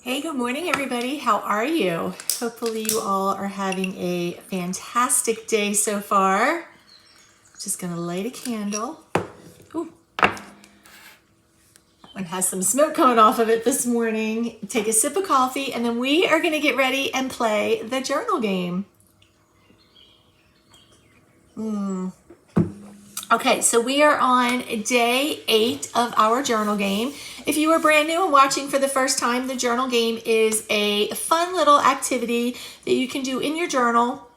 Hey, good morning, everybody. How are you? Hopefully you all are having a fantastic day so far. Just gonna light a candle. Ooh. One has some smoke coming off of it this morning. Take a sip of coffee, and then we are gonna get ready and play the journal game. Okay, so we are on day 8 of our journal game. If you are brand new and watching for the first time, the journal game is a fun little activity that you can do in your journal,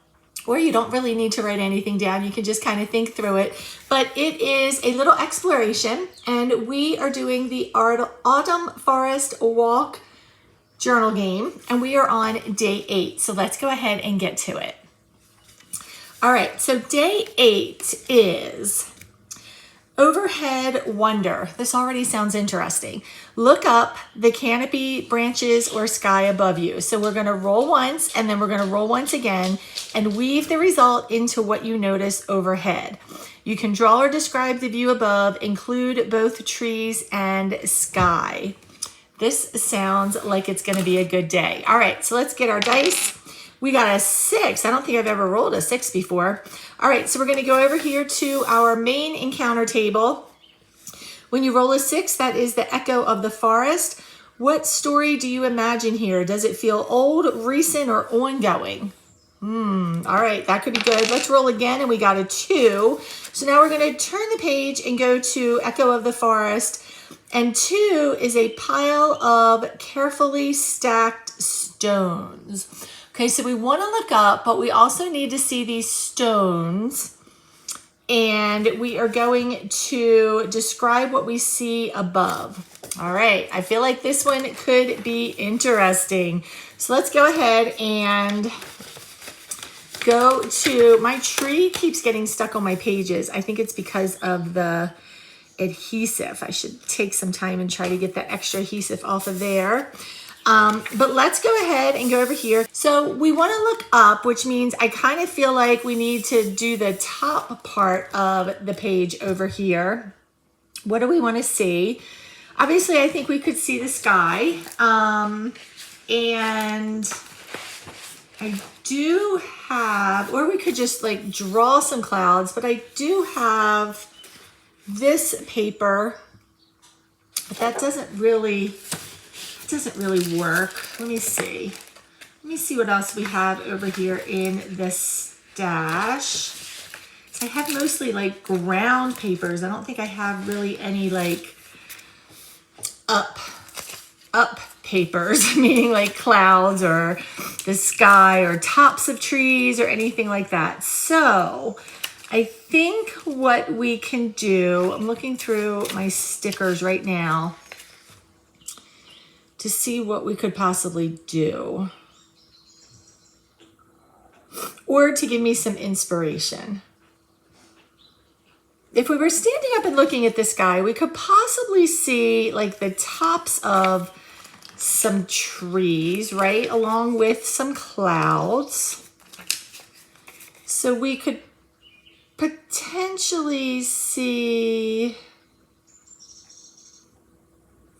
or you don't really need to write anything down. You can just kind of think through it. But it is a little exploration, and we are doing the Autumn Forest Walk journal game, and we are on day 8. So let's go ahead and get to it. All right, so day 8 is Overhead Wonder. This already sounds interesting. Look up the canopy, branches, or sky above you. So we're gonna roll once, and then we're gonna roll once again, and weave the result into what you notice overhead. You can draw or describe the view above, include both trees and sky. This sounds like it's gonna be a good day. All right, so let's get our dice. We got a 6. I don't think I've ever rolled a 6 before. All right, so we're gonna go over here to our main encounter table. When you roll a 6, that is the echo of the forest. What story do you imagine here? Does it feel old, recent, or ongoing? All right, that could be good. Let's roll again, and we got a 2. So now we're gonna turn the page and go to echo of the forest. And 2 is a pile of carefully stacked stones. Okay, so we want to look up, but we also need to see these stones. And we are going to describe what we see above. All right, I feel like this one could be interesting. So let's go ahead and go to, my tree keeps getting stuck on my pages. I think it's because of the adhesive. I should take some time and try to get that extra adhesive off of there. But let's go ahead and go over here. So we want to look up, which means I kind of feel like we need to do the top part of the page over here. What do we want to see? Obviously, I think we could see the sky. And I do have, or we could just like draw some clouds, but I do have this paper, but that doesn't really work. Let me see what else we have over here in this stash. So I have mostly like ground papers. I don't think I have really any like up papers, meaning like clouds or the sky or tops of trees or anything like that. So I think what we can do, I'm looking through my stickers right now to see what we could possibly do, or to give me some inspiration. If we were standing up and looking at the sky, we could possibly see like the tops of some trees, right? Along with some clouds. So we could potentially see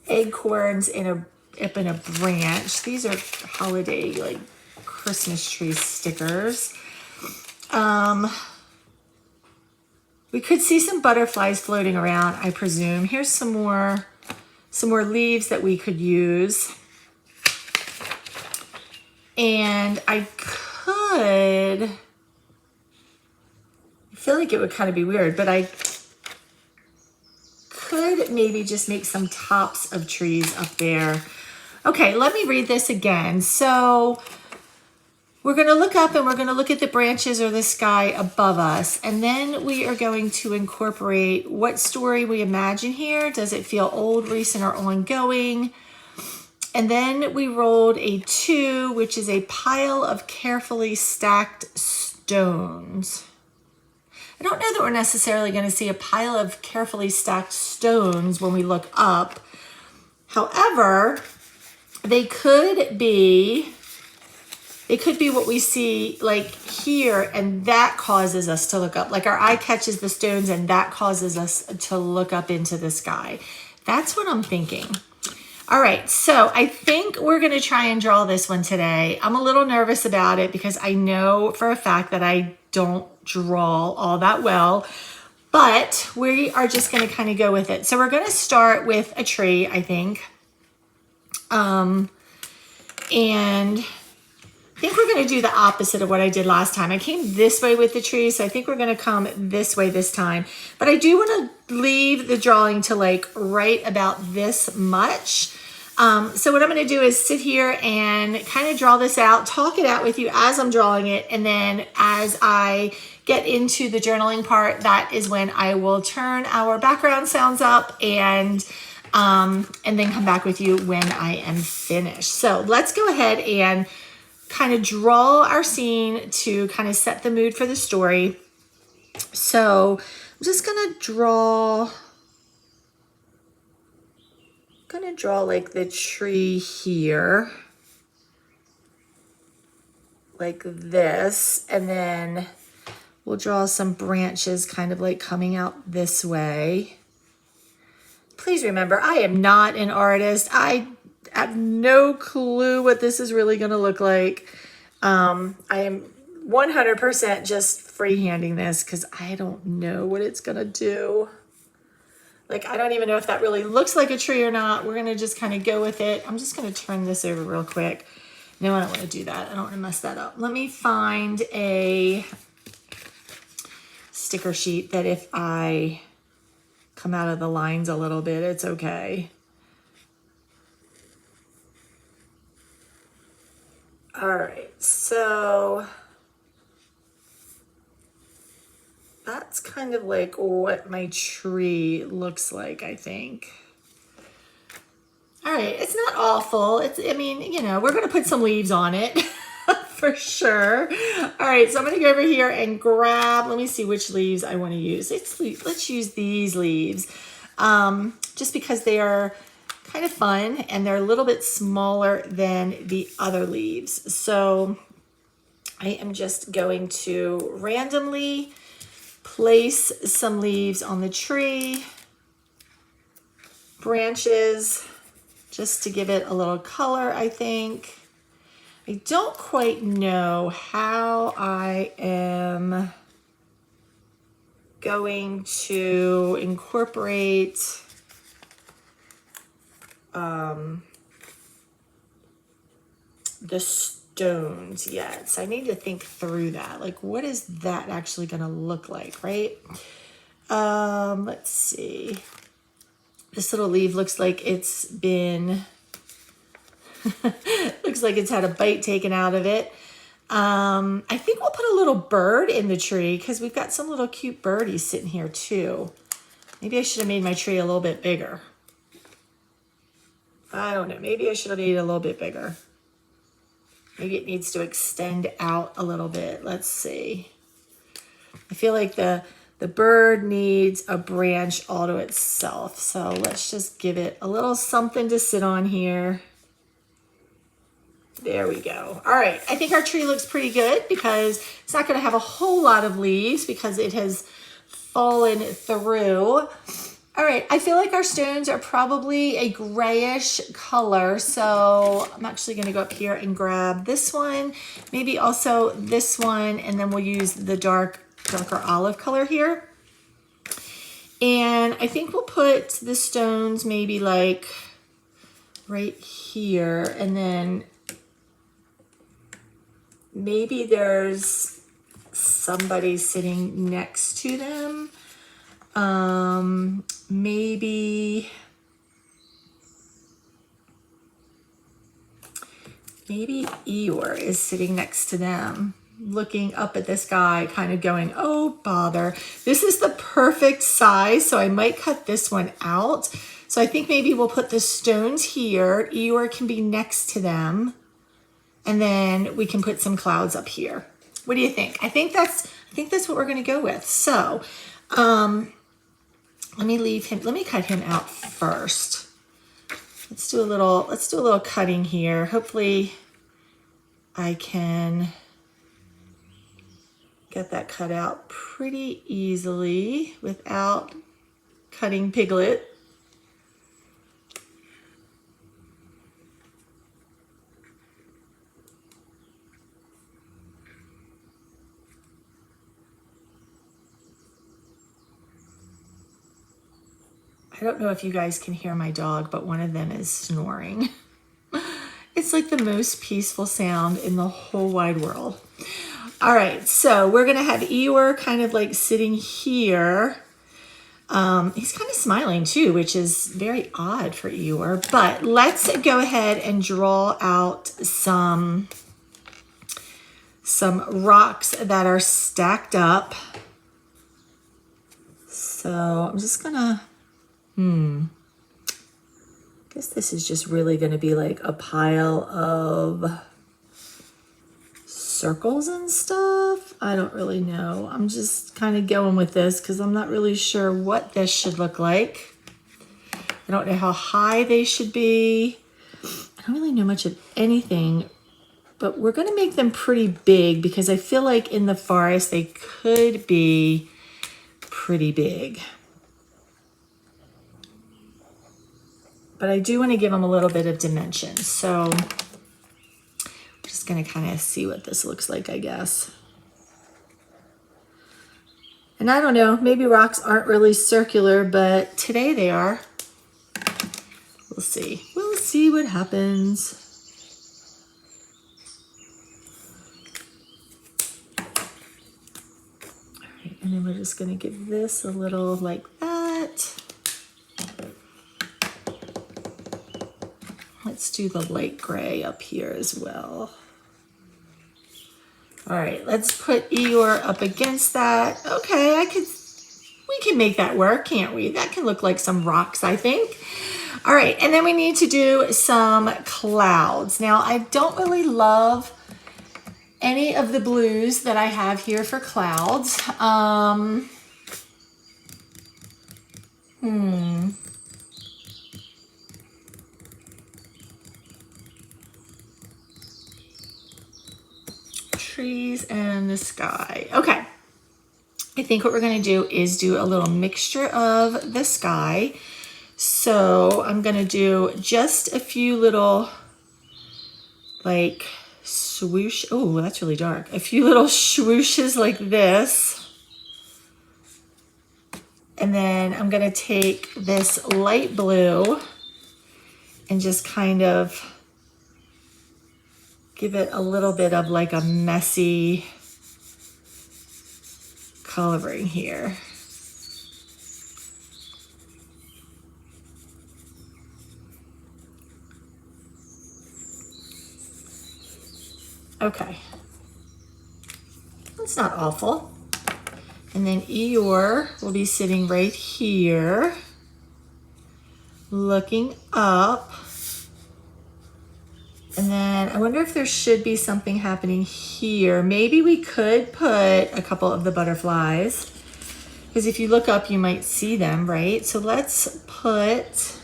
acorns up in a branch. These are holiday, like Christmas tree stickers. We could see some butterflies floating around, I presume. Here's some more leaves that we could use. And I feel like it would kind of be weird, but I could maybe just make some tops of trees up there. Okay, let me read this again. So we're going to look up, and we're going to look at the branches or the sky above us. And then we are going to incorporate what story we imagine here. Does it feel old, recent, or ongoing? And then we rolled a 2, which is a pile of carefully stacked stones. I don't know that we're necessarily going to see a pile of carefully stacked stones when we look up. However, they could be what we see like here, and that causes us to look up. Like our eye catches the stones, and that causes us to look up into the sky. That's what I'm thinking. All right, so I think we're gonna try and draw this one today. I'm a little nervous about it because I know for a fact that I don't draw all that well, but we are just gonna kind of go with it. So we're gonna start with a tree, I think. And I think we're gonna do the opposite of what I did last time. I came this way with the tree, so I think we're gonna come this way this time. But I do wanna leave the drawing to like right about this much. So what I'm gonna do is sit here and kind of draw this out, talk it out with you as I'm drawing it, and then as I get into the journaling part, that is when I will turn our background sounds up and then come back with you when I am finished. So let's go ahead and kind of draw our scene to kind of set the mood for the story. So I'm just gonna draw like the tree here, like this, and then we'll draw some branches kind of like coming out this way. Please remember, I am not an artist. I have no clue what this is really going to look like. I am 100% just freehanding this because I don't know what it's going to do. Like, I don't even know if that really looks like a tree or not. We're going to just kind of go with it. I'm just going to turn this over real quick. No, I don't want to do that. I don't want to mess that up. Let me find a sticker sheet that if I come out of the lines a little bit, it's okay. All right, so that's kind of like what my tree looks like, I think. All right, it's not awful. I mean, you know, we're gonna put some leaves on it for sure. All right, so I'm gonna go over here and grab, let me see which leaves I wanna use. Let's use these leaves, just because they are kind of fun and they're a little bit smaller than the other leaves. So I am just going to randomly place some leaves on the tree, branches, just to give it a little color, I think. I don't quite know how I am going to incorporate the stones yet. So I need to think through that. Like, what is that actually going to look like, right? Let's see. This little leaf looks like it's been, looks like it's had a bite taken out of it. I think we'll put a little bird in the tree because we've got some little cute birdies sitting here too. Maybe I should have made my tree a little bit bigger. I don't know. Maybe I should have made it a little bit bigger. Maybe it needs to extend out a little bit. Let's see. I feel like the bird needs a branch all to itself. So let's just give it a little something to sit on here. There we go. All right. I think our tree looks pretty good because it's not going to have a whole lot of leaves because it has fallen through. All right, I feel like our stones are probably a grayish color, so I'm actually gonna go up here and grab this one, maybe also this one, and then we'll use the darker olive color here. And I think we'll put the stones maybe like right here, and then maybe there's somebody sitting next to them. Maybe Eeyore is sitting next to them, looking up at the sky, kind of going, oh, bother. This is the perfect size, so I might cut this one out. So I think maybe we'll put the stones here. Eeyore can be next to them, and then we can put some clouds up here. What do you think? I think that's what we're going to go with. So, let me cut him out first. Let's do a little cutting here. Hopefully I can get that cut out pretty easily without cutting Piglet. I don't know if you guys can hear my dog, but one of them is snoring. It's like the most peaceful sound in the whole wide world. All right, so we're gonna have Eeyore kind of like sitting here. He's kind of smiling too, which is very odd for Eeyore, but let's go ahead and draw out some rocks that are stacked up. So I'm just gonna, I guess this is just really gonna be like a pile of circles and stuff. I don't really know. I'm just kind of going with this because I'm not really sure what this should look like. I don't know how high they should be. I don't really know much of anything, but we're going to make them pretty big because I feel like in the forest they could be pretty big. But I do want to give them a little bit of dimension. So I'm just going to kind of see what this looks like, I guess. And I don't know, maybe rocks aren't really circular, but today they are. We'll see. We'll see what happens. All right, and then we're just going to give this a little like that. Let's do the light gray up here as well. All right, let's put Eeyore up against that. Okay, we can make that work, can't we? That can look like some rocks, I think. All right, and then we need to do some clouds. Now, I don't really love any of the blues that I have here for clouds. Trees and the sky. Okay. I think what we're going to do is do a little mixture of the sky. So I'm going to do just a few little like swoosh. Oh, that's really dark. A few little swooshes like this. And then I'm going to take this light blue and just kind of give it a little bit of like a messy coloring here. Okay. That's not awful. And then Eeyore will be sitting right here, looking up. And then I wonder if there should be something happening here. Maybe we could put a couple of the butterflies, because if you look up, you might see them, right? So let's put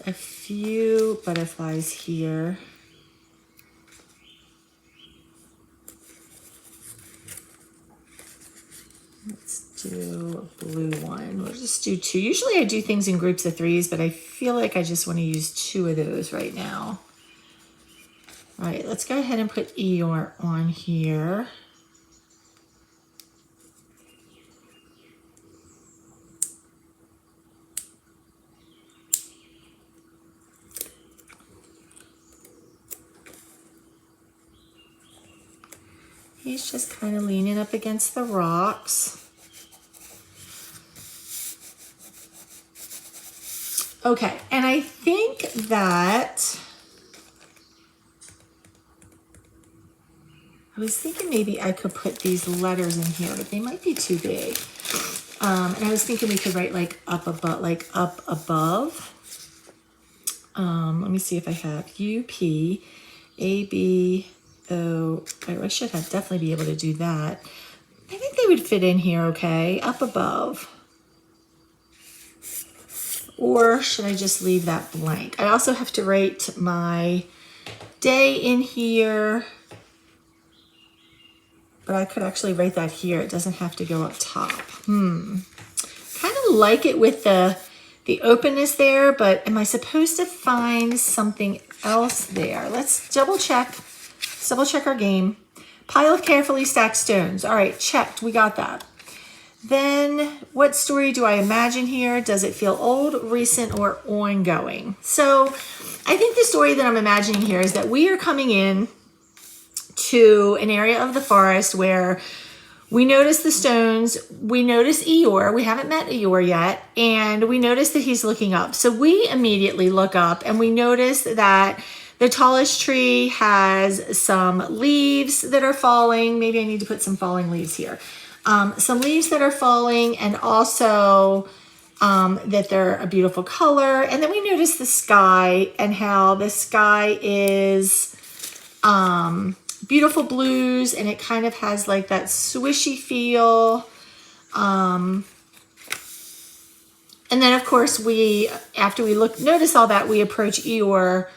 a few butterflies here. Let's do a blue one. We'll just do two. Usually I do things in groups of threes, but I feel like I just want to use two of those right now. All right, let's go ahead and put Eeyore on here. He's just kind of leaning up against the rocks. Okay, and I think that I was thinking maybe I could put these letters in here, but they might be too big. And I was thinking we could write like up above, let me see if I have U-P, A-B-O. I should have definitely be able to do that. I think they would fit in here okay, up above. Or should I just leave that blank? I also have to write my day in here. But I could actually write that here. It doesn't have to go up top. Kind of like it with the the openness there, but am I supposed to find something else there? Let's double check our game. Pile of carefully stacked stones. All right, checked, we got that. Then what story do I imagine here? Does it feel old, recent, or ongoing? So I think the story that I'm imagining here is that we are coming in to an area of the forest where we notice the stones, we notice Eeyore, we haven't met Eeyore yet, and we notice that he's looking up. So we immediately look up and we notice that the tallest tree has some leaves that are falling. Maybe I need to put some falling leaves here. Some leaves that are falling, and also that they're a beautiful color. And then we notice the sky and how the sky is beautiful blues, and it kind of has like that swishy feel. And then of course after we notice all that, we approach Eeyore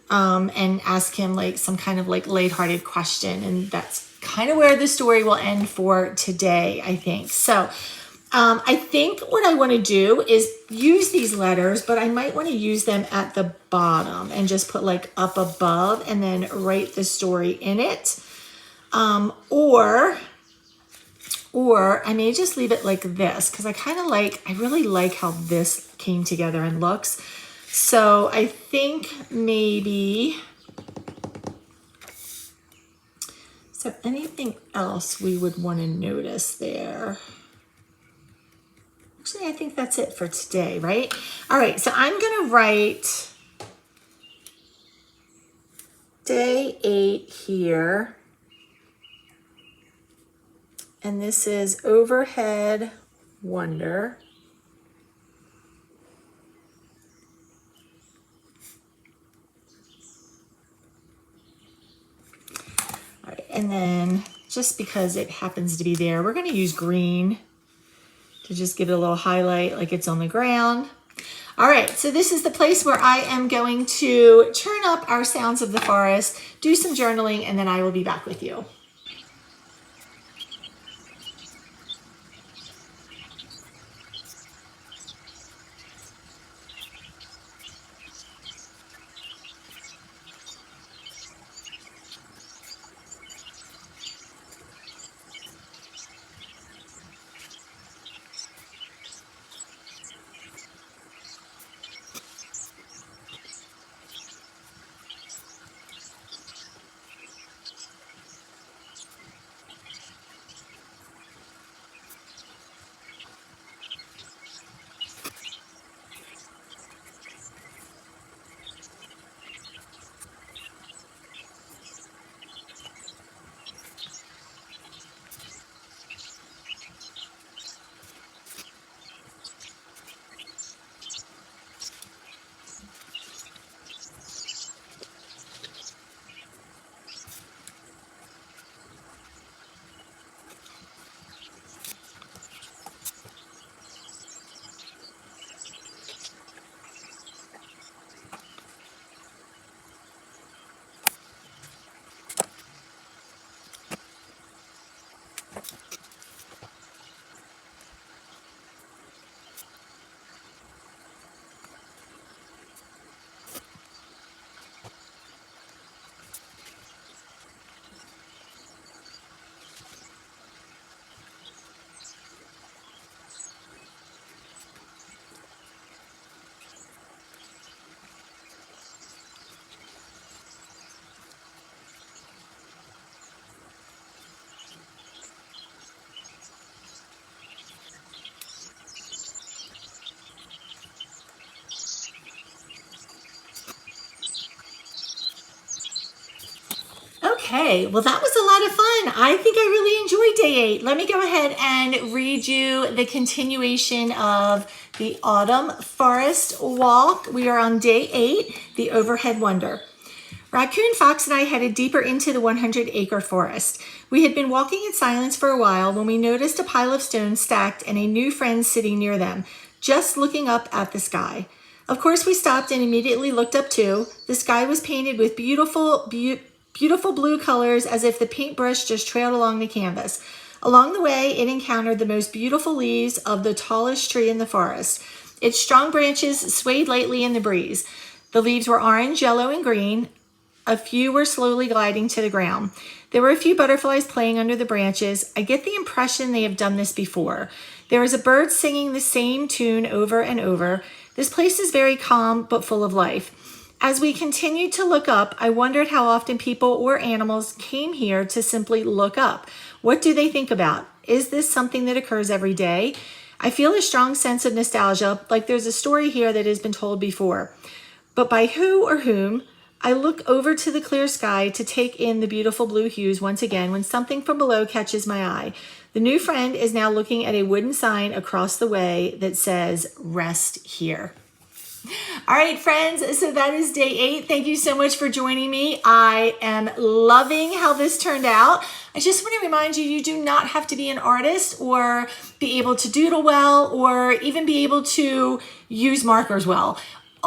and ask him like some kind of like lighthearted question, and that's kind of where the story will end for today, I think. So I think what I want to do is use these letters, but I might want to use them at the bottom and just put like up above and then write the story in it. Or I may just leave it like this, because I really like how this came together and looks. So I think maybe, is there anything else we would want to notice there? Actually, I think that's it for today, right? All right, so I'm going to write day 8 here. And this is Overhead Wonder. All right, and then just because it happens to be there, we're going to use green to just give it a little highlight like it's on the ground. All right, so this is the place where I am going to turn up our sounds of the forest, do some journaling, and then I will be back with you. Okay, well that was a lot of fun. I think I really enjoyed day 8. Let me go ahead and read you the continuation of the Autumn Forest Walk. We are on day 8, the Overhead Wonder. Raccoon, Fox, and I headed deeper into the 100-acre forest. We had been walking in silence for a while when we noticed a pile of stones stacked and a new friend sitting near them, just looking up at the sky. Of course, we stopped and immediately looked up too. The sky was painted with beautiful blue colors, as if the paintbrush just trailed along the canvas. Along the way, it encountered the most beautiful leaves of the tallest tree in the forest. Its strong branches swayed lightly in the breeze. The leaves were orange, yellow, and green. A few were slowly gliding to the ground. There were a few butterflies playing under the branches. I get the impression they have done this before. There is a bird singing the same tune over and over. This place is very calm but full of life. As we continued to look up, I wondered how often people or animals came here to simply look up. What do they think about? Is this something that occurs every day? I feel a strong sense of nostalgia, like there's a story here that has been told before. But by who or whom? I look over to the clear sky to take in the beautiful blue hues once again when something from below catches my eye. The new friend is now looking at a wooden sign across the way that says, "Rest here." All right, friends, so that is day 8. Thank you so much for joining me. I am loving how this turned out. I just want to remind you, you do not have to be an artist or be able to doodle well or even be able to use markers well.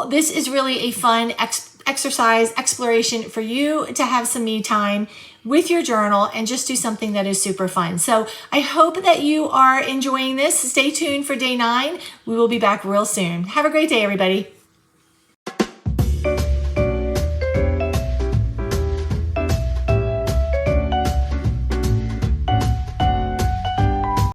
This is really a fun exercise, exploration for you to have some me time with your journal and just do something that is super fun. So I hope that you are enjoying this. Stay tuned for day 9. We will be back real soon. Have a great day, everybody.